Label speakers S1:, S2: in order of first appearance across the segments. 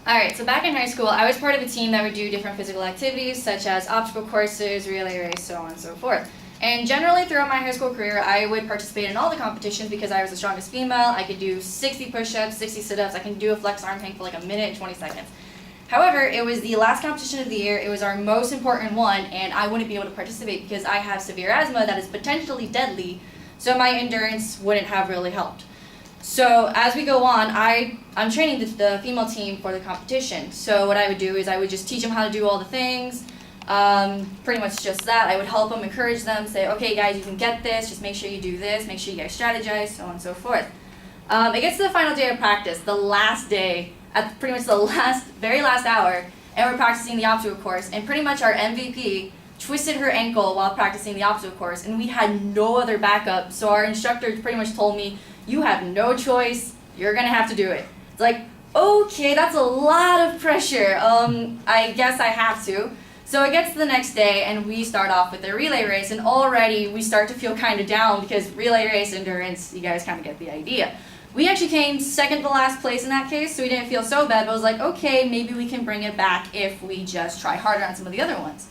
S1: Alright, so back in high school, I was part of a team that would do different physical activities such as obstacle courses, relay race, so on and so forth. And generally throughout my high school career, I would participate in all the competitions because I was the strongest female. I could do 60 push-ups, 60 sit-ups, I can do a flex arm hang for like a minute and 20 seconds. However, it was the last competition of the year, it was our most important one, and I wouldn't be able to participate because I have severe asthma that is potentially deadly, so my endurance wouldn't have really helped. So as we go on, I'm training the female team for the competition. So what I would do is I would just teach them how to do all the things, pretty much just that. I would help them, encourage them, say, okay guys, you can get this, just make sure you do this, make sure you guys strategize, so on and so forth. It gets to the final day of practice, the last day, at pretty much the very last hour, and we're practicing the obstacle course, and pretty much our MVP twisted her ankle while practicing the obstacle course, and we had no other backup, so our instructor pretty much told me, you have no choice, you're gonna have to do it. It's like, okay, that's a lot of pressure, I guess I have to. So it gets to the next day, and we start off with the relay race, and already we start to feel kind of down because relay race, endurance, you guys kind of get the idea. We actually came second to last place in that case, so we didn't feel so bad, but it was like, okay, maybe we can bring it back if we just try harder on some of the other ones.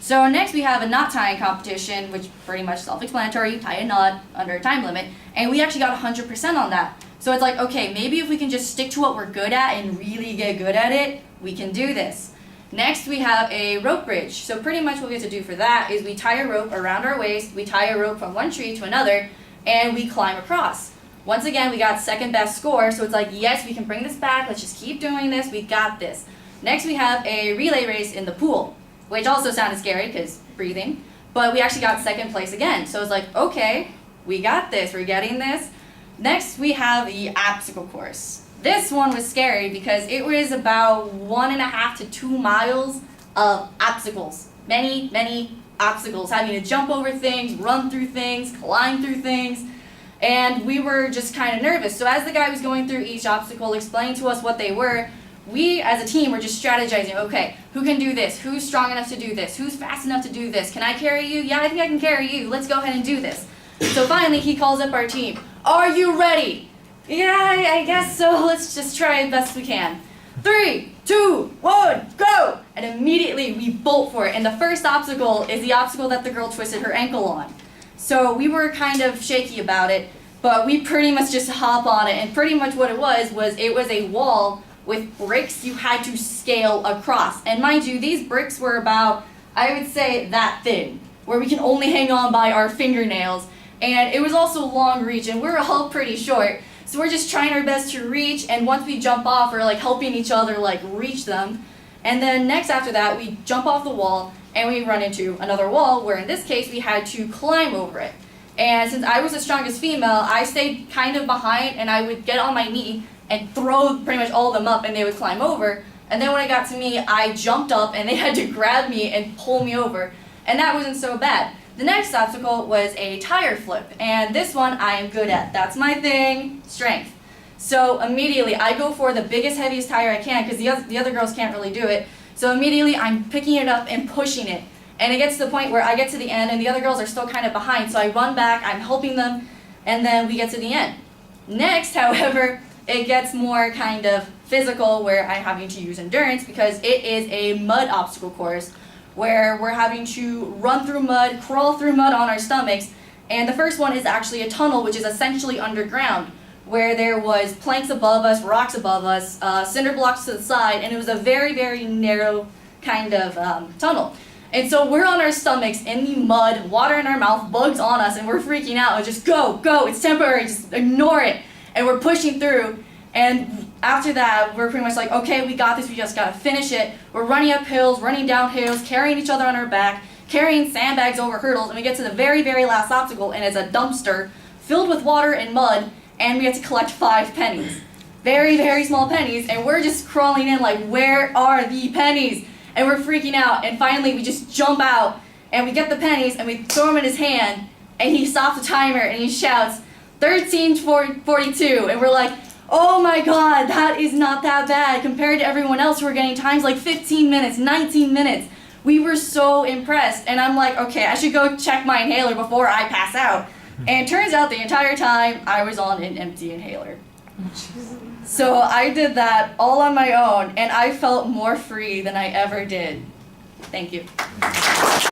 S1: So next we have a knot tying competition, which pretty much self-explanatory, you tie a knot under a time limit, and we actually got 100% on that. So it's like, okay, maybe if we can just stick to what we're good at and really get good at it, we can do this. Next we have a rope bridge. So pretty much what we have to do for that is we tie a rope around our waist, we tie a rope from one tree to another, and we climb across. Once again, we got second best score, so it's like, yes, we can bring this back, let's just keep doing this, we got this. Next we have a relay race in the pool, which also sounded scary because breathing, but we actually got second place again. So it's like, okay, we got this, we're getting this. Next we have the obstacle course. This one was scary because it was about 1.5 to 2 miles of obstacles. Many obstacles, having to jump over things, run through things, climb through things. And we were just kind of nervous. So as the guy was going through each obstacle, explaining to us what they were, we as a team were just strategizing, okay, who can do this? Who's strong enough to do this? Who's fast enough to do this? Can I carry you? Yeah, I think I can carry you. Let's go ahead and do this. So finally he calls up our team. Are you ready? Yeah, I guess so. Let's just try as best we can. 3, 2, 1, go! And immediately we bolt for it. And the first obstacle is the obstacle that the girl twisted her ankle on. So we were kind of shaky about it, but we pretty much just hop on it. And pretty much what it was a wall with bricks you had to scale across. And mind you, these bricks were about, I would say, that thin, where we can only hang on by our fingernails. And it was also long reach, and we're all pretty short. So we're just trying our best to reach, and once we jump off, we're like helping each other like reach them. And then next after that, we jump off the wall, and we run into another wall, where in this case, we had to climb over it. And since I was the strongest female, I stayed kind of behind, and I would get on my knee and throw pretty much all of them up, and they would climb over. And then when it got to me, I jumped up, and they had to grab me and pull me over. And that wasn't so bad. The next obstacle was a tire flip, and this one I am good at. That's my thing, strength. So immediately I go for the biggest, heaviest tire I can because the other girls can't really do it. So immediately I'm picking it up and pushing it. And it gets to the point where I get to the end and the other girls are still kind of behind. So I run back, I'm helping them, and then we get to the end. Next, however, it gets more kind of physical where I'm having to use endurance because it is a mud obstacle course where we're having to run through mud, crawl through mud on our stomachs. And the first one is actually a tunnel, which is essentially underground, where there was planks above us, rocks above us, cinder blocks to the side, and it was a very narrow kind of tunnel. And so we're on our stomachs in the mud, water in our mouth, bugs on us, and we're freaking out, and just go, it's temporary, just ignore it. And we're pushing through, and after that, we're pretty much like, okay, we got this, we just gotta finish it. We're running up hills, running down hills, carrying each other on our back, carrying sandbags over hurdles, and we get to the very last obstacle, and it's a dumpster filled with water and mud, and we have to collect 5 pennies. Very small pennies, and we're just crawling in like, where are the pennies? And we're freaking out, and finally we just jump out, and we get the pennies, and we throw them in his hand, and he stops the timer, and he shouts, 13:42, and we're like, oh my god, that is not that bad compared to everyone else who were getting times like 15 minutes, 19 minutes. We were so impressed, and I'm like, okay, I should go check my inhaler before I pass out. And it turns out the entire time I was on an empty inhaler. So I did that all on my own, and I felt more free than I ever did. Thank you.